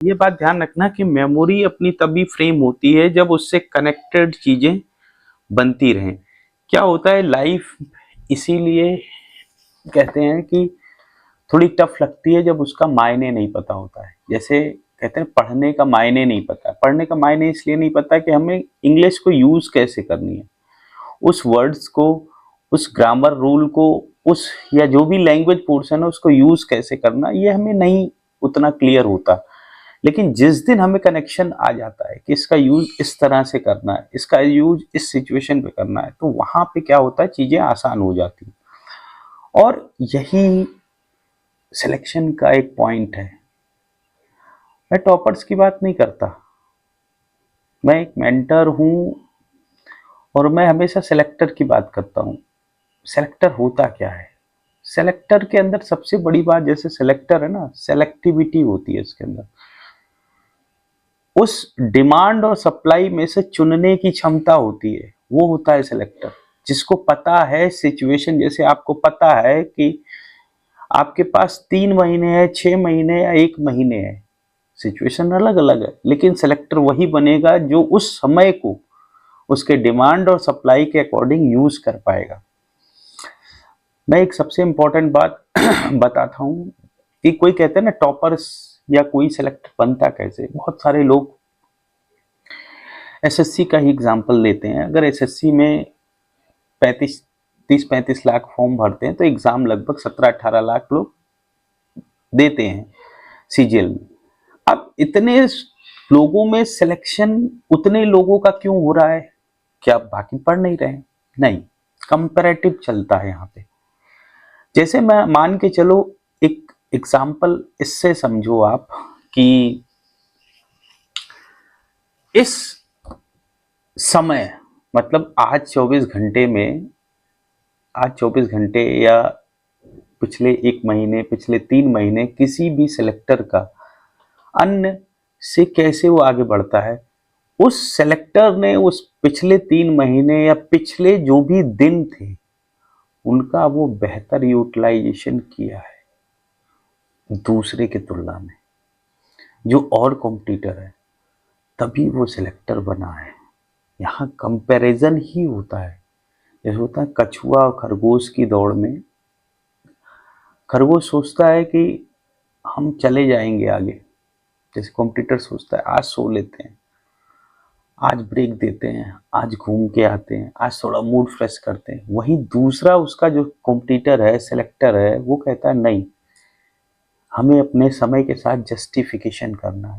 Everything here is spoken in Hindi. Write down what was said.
ये बात ध्यान रखना कि मेमोरी अपनी तभी फ्रेम होती है जब उससे कनेक्टेड चीजें बनती रहें। क्या होता है लाइफ इसीलिए कहते हैं कि थोड़ी टफ लगती है जब उसका मायने नहीं पता होता है। जैसे कहते हैं पढ़ने का मायने नहीं पता, पढ़ने का मायने इसलिए नहीं पता कि हमें इंग्लिश को यूज कैसे करनी है, उस वर्ड्स को, उस ग्रामर रूल को, उस या जो भी लैंग्वेज पोर्शन है उसको यूज कैसे करना, ये हमें नहीं उतना क्लियर होता। लेकिन जिस दिन हमें कनेक्शन आ जाता है कि इसका यूज इस तरह से करना है, इसका यूज इस सिचुएशन पे करना है, तो वहां पे क्या होता है, चीजें आसान हो जाती हैं। और यही सिलेक्शन का एक पॉइंट है। मैं टॉपर्स की बात नहीं करता, मैं एक मेंटर हूं और मैं हमेशा सेलेक्टर की बात करता हूं। सेलेक्टर होता क्या है? सेलेक्टर के अंदर सबसे बड़ी बात, जैसे सेलेक्टर है ना, सेलेक्टिविटी होती है इसके अंदर। उस डिमांड और सप्लाई में से चुनने की क्षमता होती है, वो होता है सेलेक्टर। जिसको पता है सिचुएशन, जैसे आपको पता है कि आपके पास 3 महीने है, 6 महीने या 1 महीने है, सिचुएशन अलग अलग है, लेकिन सेलेक्टर वही बनेगा जो उस समय को उसके डिमांड और सप्लाई के अकॉर्डिंग यूज कर पाएगा। मैं एक सबसे इंपॉर्टेंट बात बताता हूँ कि कोई कहते हैं ना टॉपर्स या कोई सेलेक्टर बनता कैसे। बहुत सारे लोग एसएससी का ही एग्जाम्पल लेते हैं। अगर एसएससी में 30-35 लाख फॉर्म भरते हैं तो एग्जाम लगभग 17-18 लाख लोग देते हैं सीजीएल में। अब इतने लोगों में सिलेक्शन उतने लोगों का क्यों हो रहा है? क्या बाकी पढ़ नहीं रहे? नहीं, कंपैरेटिव चलता है यहाँ पे। जैसे मैं मान के चलो, एक एग्जाम्पल इससे समझो आप कि इस समय, मतलब आज 24 घंटे में, आज 24 घंटे या पिछले 1 महीने, पिछले 3 महीने किसी भी सेलेक्टर का अन्य से कैसे वो आगे बढ़ता है, उस सेलेक्टर ने उस पिछले 3 महीने या पिछले जो भी दिन थे उनका वो बेहतर यूटिलाइजेशन किया है दूसरे की तुलना में, जो और कॉम्पिटिटर है, तभी वो सिलेक्टर बना है। यहाँ कंपैरिजन ही होता है। जैसे होता है कछुआ और खरगोश की दौड़ में, खरगोश सोचता है कि हम चले जाएंगे आगे, जैसे कॉम्पिटिटर सोचता है आज सो लेते हैं, आज ब्रेक देते हैं, आज घूम के आते हैं, आज थोड़ा मूड फ्रेश करते हैं। वहीं दूसरा उसका जो कॉम्पिटिटर है, सेलेक्टर है, वो कहता है नहीं, हमें अपने समय के साथ जस्टिफिकेशन करना है।